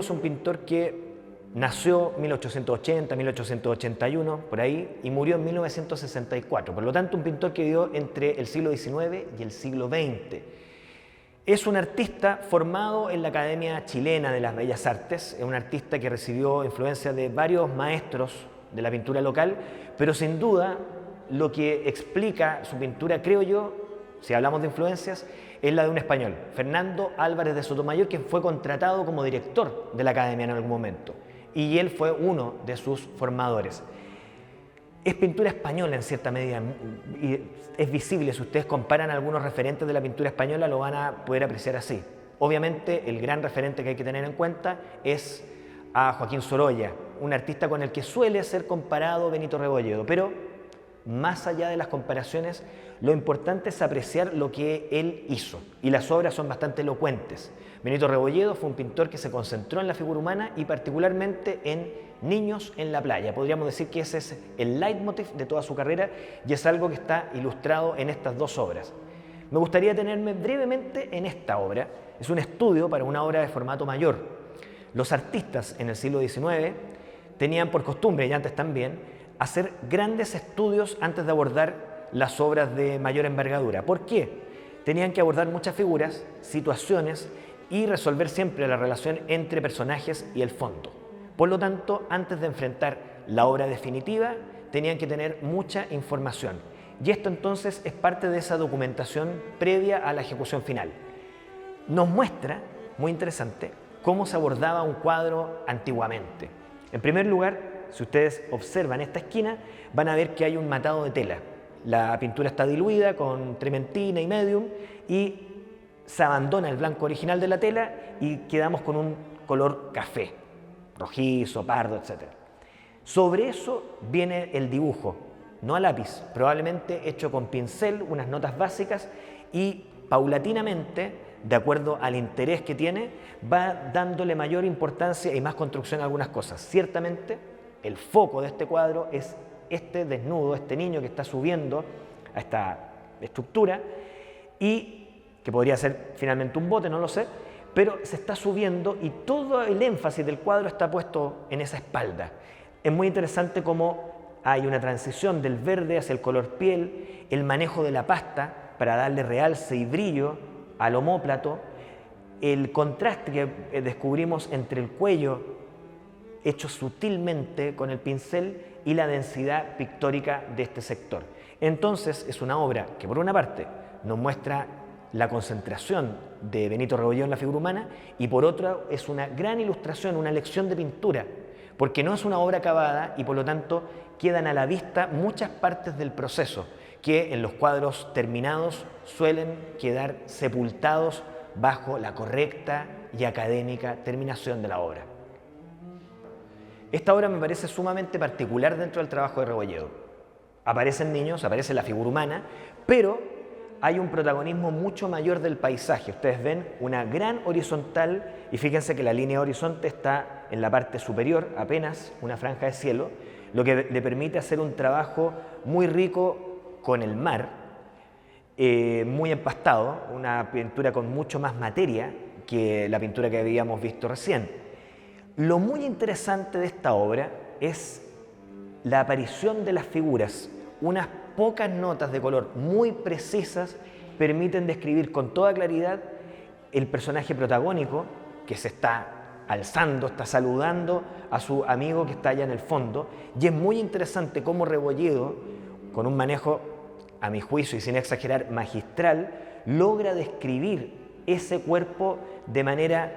es un pintor que nació en 1880, 1881, por ahí, y murió en 1964. Por lo tanto, un pintor que vivió entre el siglo XIX y el siglo XX. Es un artista formado en la Academia Chilena de las Bellas Artes, es un artista que recibió influencia de varios maestros de la pintura local, pero sin duda lo que explica su pintura, creo yo, si hablamos de influencias, es la de un español, Fernando Álvarez de Sotomayor, que fue contratado como director de la Academia en algún momento, y él fue uno de sus formadores. Es pintura española en cierta medida, y es visible, si ustedes comparan algunos referentes de la pintura española lo van a poder apreciar así. Obviamente el gran referente que hay que tener en cuenta es a Joaquín Sorolla, un artista con el que suele ser comparado Benito Rebolledo, pero más allá de las comparaciones, lo importante es apreciar lo que él hizo, y las obras son bastante elocuentes. Benito Rebolledo fue un pintor que se concentró en la figura humana y particularmente en niños en la playa. Podríamos decir que ese es el leitmotiv de toda su carrera y es algo que está ilustrado en estas dos obras. Me gustaría detenerme brevemente en esta obra. Es un estudio para una obra de formato mayor. Los artistas en el siglo XIX tenían por costumbre, y antes también, hacer grandes estudios antes de abordar las obras de mayor envergadura. ¿Por qué? Tenían que abordar muchas figuras, situaciones y resolver siempre la relación entre personajes y el fondo. Por lo tanto, antes de enfrentar la obra definitiva, tenían que tener mucha información. Y esto entonces es parte de esa documentación previa a la ejecución final. Nos muestra, muy interesante, cómo se abordaba un cuadro antiguamente. En primer lugar, si ustedes observan esta esquina, van a ver que hay un matado de tela. La pintura está diluida con trementina y medium y se abandona el blanco original de la tela y quedamos con un color café, rojizo, pardo, etc. Sobre eso viene el dibujo, no a lápiz, probablemente hecho con pincel, unas notas básicas, y paulatinamente, de acuerdo al interés que tiene, va dándole mayor importancia y más construcción a algunas cosas. Ciertamente, el foco de este cuadro es este desnudo, este niño que está subiendo a esta estructura y que podría ser finalmente un bote, no lo sé, pero se está subiendo y todo el énfasis del cuadro está puesto en esa espalda. Es muy interesante cómo hay una transición del verde hacia el color piel, el manejo de la pasta para darle realce y brillo al omóplato, el contraste que descubrimos entre el cuello hecho sutilmente con el pincel y la densidad pictórica de este sector. Entonces es una obra que por una parte nos muestra la concentración de Benito Rebolledo en la figura humana y por otra es una gran ilustración, una lección de pintura, porque no es una obra acabada y por lo tanto quedan a la vista muchas partes del proceso que en los cuadros terminados suelen quedar sepultados bajo la correcta y académica terminación de la obra. Esta obra me parece sumamente particular dentro del trabajo de Rebolledo. Aparecen niños, aparece la figura humana, pero hay un protagonismo mucho mayor del paisaje. Ustedes ven una gran horizontal y fíjense que la línea de horizonte está en la parte superior, apenas una franja de cielo, lo que le permite hacer un trabajo muy rico con el mar, muy empastado, una pintura con mucho más materia que la pintura que habíamos visto recién. Lo muy interesante de esta obra es la aparición de las figuras. Unas pocas notas de color muy precisas permiten describir con toda claridad el personaje protagónico que se está alzando, está saludando a su amigo que está allá en el fondo, y es muy interesante cómo Rebolledo, con un manejo, a mi juicio y sin exagerar, magistral, logra describir ese cuerpo de manera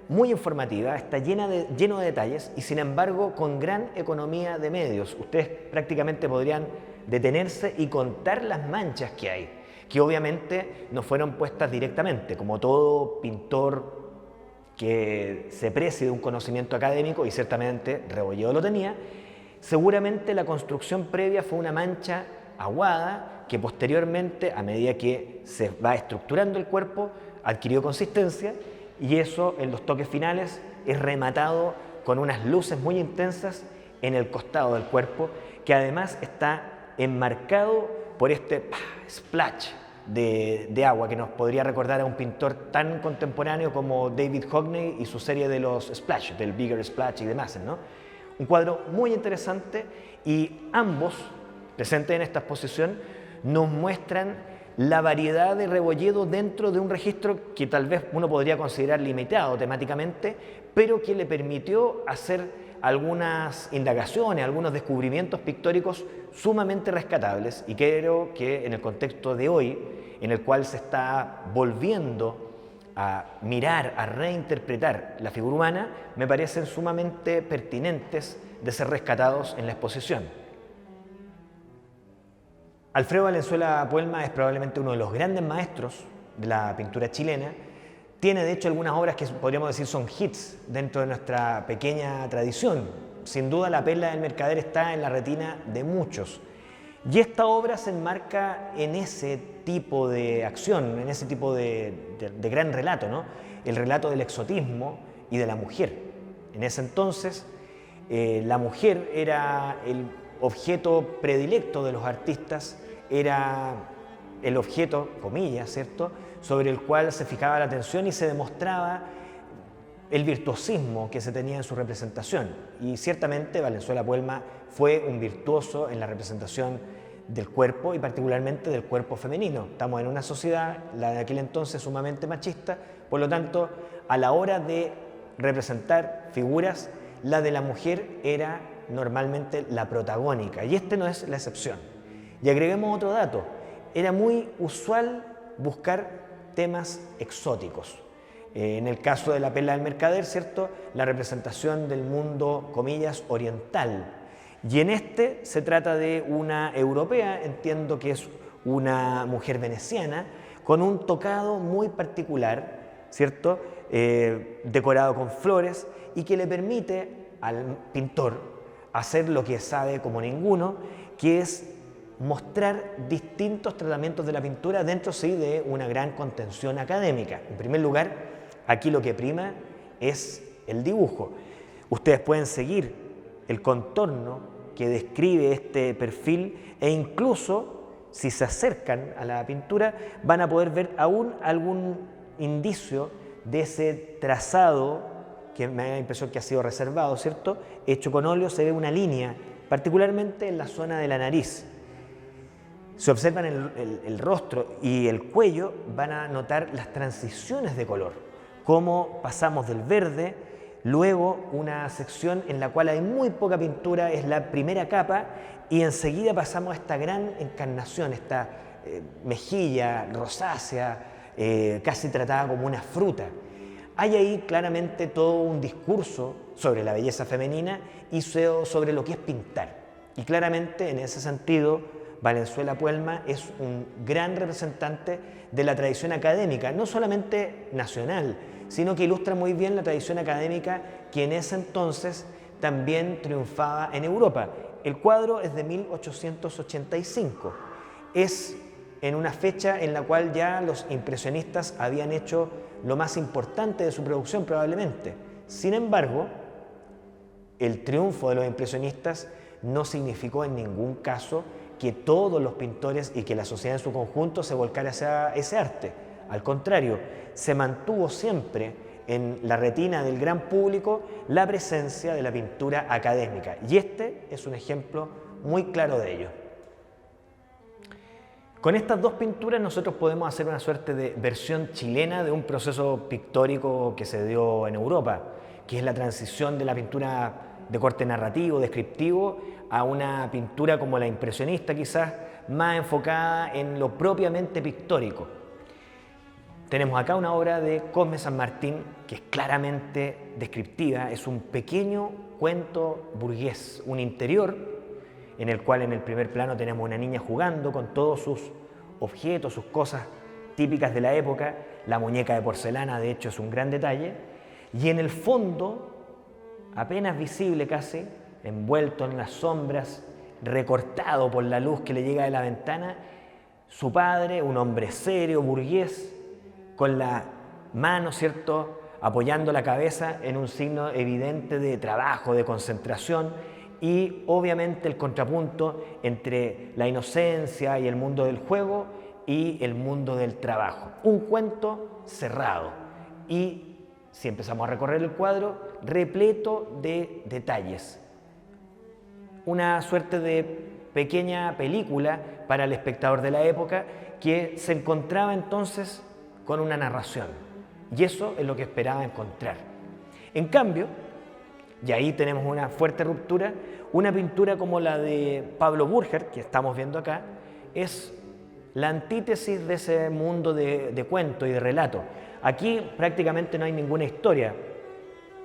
muy informativa, está lleno de detalles y sin embargo con gran economía de medios. Ustedes prácticamente podrían detenerse y contar las manchas que hay, que obviamente no fueron puestas directamente, como todo pintor que se precie de un conocimiento académico, y ciertamente Rebolledo lo tenía. Seguramente la construcción previa fue una mancha aguada que posteriormente, a medida que se va estructurando el cuerpo, adquirió consistencia, y eso en los toques finales es rematado con unas luces muy intensas en el costado del cuerpo, que además está enmarcado por este splash de agua que nos podría recordar a un pintor tan contemporáneo como David Hockney y su serie de los Splash, del Bigger Splash y demás, ¿no? Un cuadro muy interesante y ambos, presentes en esta exposición, nos muestran la variedad de Rebolledo dentro de un registro que tal vez uno podría considerar limitado temáticamente, pero que le permitió hacer algunas indagaciones, algunos descubrimientos pictóricos sumamente rescatables, y creo que en el contexto de hoy, en el cual se está volviendo a mirar, a reinterpretar la figura humana, me parecen sumamente pertinentes de ser rescatados en la exposición. Alfredo Valenzuela Puelma es probablemente uno de los grandes maestros de la pintura chilena. Tiene de hecho algunas obras que podríamos decir son hits dentro de nuestra pequeña tradición. Sin duda La perla del mercader está en la retina de muchos. Y esta obra se enmarca en ese tipo de acción, en ese tipo de gran relato, ¿no? El relato del exotismo y de la mujer. En ese entonces, la mujer era el objeto predilecto de los artistas, era el objeto, comillas, ¿cierto?, sobre el cual se fijaba la atención y se demostraba el virtuosismo que se tenía en su representación. Y ciertamente Valenzuela Puelma fue un virtuoso en la representación del cuerpo y particularmente del cuerpo femenino. Estamos en una sociedad, la de aquel entonces, sumamente machista, por lo tanto, a la hora de representar figuras, la de la mujer era normalmente la protagónica, y este no es la excepción. Y agreguemos otro dato, era muy usual buscar temas exóticos. En el caso de La perla del mercader, ¿cierto?, la representación del mundo, comillas, oriental. Y en este se trata de una europea, entiendo que es una mujer veneciana, con un tocado muy particular, ¿cierto?, decorado con flores, y que le permite al pintor hacer lo que sabe como ninguno, que es mostrar distintos tratamientos de la pintura dentro, sí, de una gran contención académica. En primer lugar, aquí lo que prima es el dibujo. Ustedes pueden seguir el contorno que describe este perfil e incluso, si se acercan a la pintura, van a poder ver aún algún indicio de ese trazado que me da la impresión que ha sido reservado, ¿cierto?, hecho con óleo. Se ve una línea, particularmente en la zona de la nariz. Se observan el rostro y el cuello, van a notar las transiciones de color, cómo pasamos del verde, luego una sección en la cual hay muy poca pintura, es la primera capa, y enseguida pasamos a esta gran encarnación, esta mejilla rosácea, casi tratada como una fruta. Hay ahí claramente todo un discurso sobre la belleza femenina y sobre lo que es pintar. Y claramente en ese sentido, Valenzuela Puelma es un gran representante de la tradición académica, no solamente nacional, sino que ilustra muy bien la tradición académica que en ese entonces también triunfaba en Europa. El cuadro es de 1885. Es en una fecha en la cual ya los impresionistas habían hecho lo más importante de su producción probablemente. Sin embargo, el triunfo de los impresionistas no significó en ningún caso que todos los pintores y que la sociedad en su conjunto se volcara hacia ese arte. Al contrario, se mantuvo siempre en la retina del gran público la presencia de la pintura académica. Y este es un ejemplo muy claro de ello. Con estas dos pinturas nosotros podemos hacer una suerte de versión chilena de un proceso pictórico que se dio en Europa, que es la transición de la pintura de corte narrativo, descriptivo, a una pintura como la impresionista, quizás más enfocada en lo propiamente pictórico. Tenemos acá una obra de Cosme San Martín que es claramente descriptiva, es un pequeño cuento burgués, un interior en el cual en el primer plano tenemos una niña jugando con todos sus objetos, sus cosas típicas de la época, la muñeca de porcelana de hecho es un gran detalle, y en el fondo, apenas visible casi, envuelto en las sombras, recortado por la luz que le llega de la ventana, su padre, un hombre serio, burgués, con la mano, ¿cierto?, apoyando la cabeza en un signo evidente de trabajo, de concentración, y obviamente el contrapunto entre la inocencia y el mundo del juego y el mundo del trabajo. Un cuento cerrado y, si empezamos a recorrer el cuadro, repleto de detalles. Una suerte de pequeña película para el espectador de la época que se encontraba entonces con una narración. Y eso es lo que esperaba encontrar. En cambio, y ahí tenemos una fuerte ruptura, una pintura como la de Pablo Bürger, que estamos viendo acá, es la antítesis de ese mundo de cuento y de relato. Aquí prácticamente no hay ninguna historia.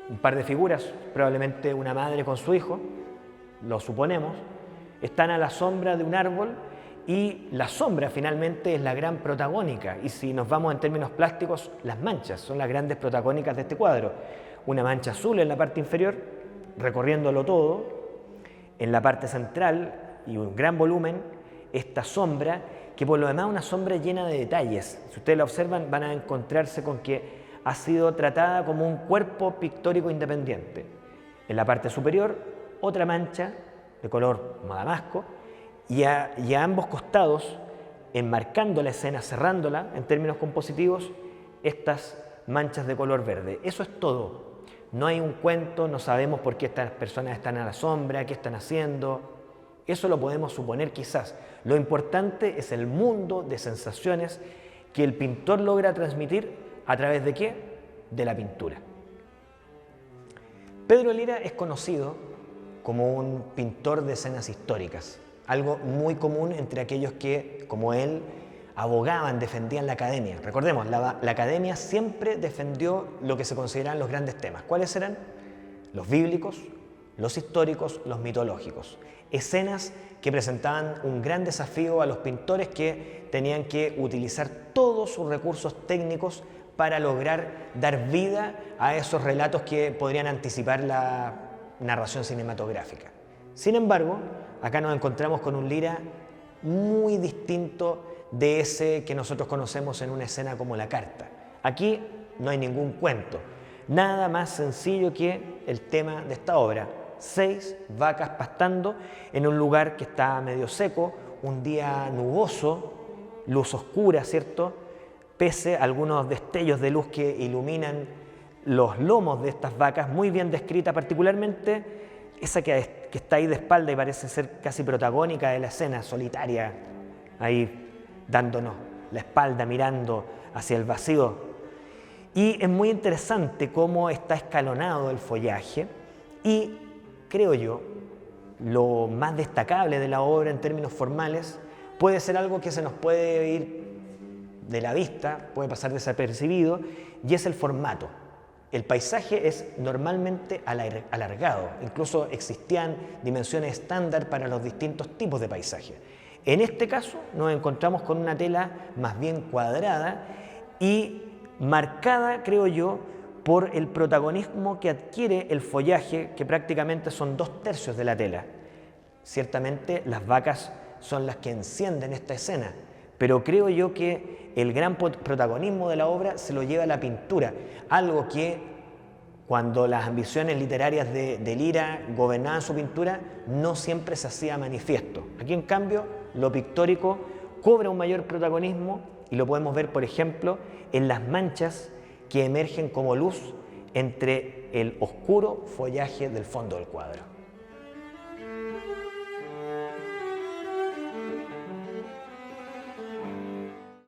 Un par de figuras, probablemente una madre con su hijo, lo suponemos, están a la sombra de un árbol y la sombra finalmente es la gran protagónica. Y si nos vamos en términos plásticos, las manchas son las grandes protagónicas de este cuadro. Una mancha azul en la parte inferior, recorriéndolo todo, en la parte central y un gran volumen, esta sombra, que por lo demás es una sombra llena de detalles. Si ustedes la observan, van a encontrarse con que ha sido tratada como un cuerpo pictórico independiente. En la parte superior, otra mancha de color damasco, y a ambos costados, enmarcando la escena, cerrándola en términos compositivos, estas manchas de color verde. Eso es todo. No hay un cuento, no sabemos por qué estas personas están a la sombra, qué están haciendo. Eso lo podemos suponer quizás. Lo importante es el mundo de sensaciones que el pintor logra transmitir a través de ¿qué? De la pintura. Pedro Lira es conocido como un pintor de escenas históricas, algo muy común entre aquellos que, como él, abogaban, defendían la academia. Recordemos, la academia siempre defendió lo que se consideraban los grandes temas. ¿Cuáles eran? Los bíblicos, los históricos, los mitológicos. Escenas que presentaban un gran desafío a los pintores que tenían que utilizar todos sus recursos técnicos para lograr dar vida a esos relatos que podrían anticipar la narración cinematográfica. Sin embargo, acá nos encontramos con un Lira muy distinto de ese que nosotros conocemos en una escena como La Carta. Aquí no hay ningún cuento, nada más sencillo que el tema de esta obra. 6 vacas pastando en un lugar que está medio seco, un día nuboso, luz oscura, ¿cierto? Pese a algunos destellos de luz que iluminan los lomos de estas vacas, muy bien descrita, particularmente esa que está ahí de espalda y parece ser casi protagónica de la escena, solitaria, ahí dándonos la espalda, mirando hacia el vacío. Y es muy interesante cómo está escalonado el follaje y, creo yo, lo más destacable de la obra en términos formales puede ser algo que se nos puede ir de la vista, puede pasar desapercibido, y es el formato. El paisaje es normalmente alargado, incluso existían dimensiones estándar para los distintos tipos de paisaje. En este caso nos encontramos con una tela más bien cuadrada y marcada, creo yo, por el protagonismo que adquiere el follaje, que prácticamente son 2/3 de la tela. Ciertamente las vacas son las que encienden esta escena, pero creo yo que el gran protagonismo de la obra se lo lleva la pintura, algo que cuando las ambiciones literarias de Lira gobernaban su pintura no siempre se hacía manifiesto. Aquí, en cambio, lo pictórico cobra un mayor protagonismo y lo podemos ver, por ejemplo, en las manchas que emergen como luz entre el oscuro follaje del fondo del cuadro.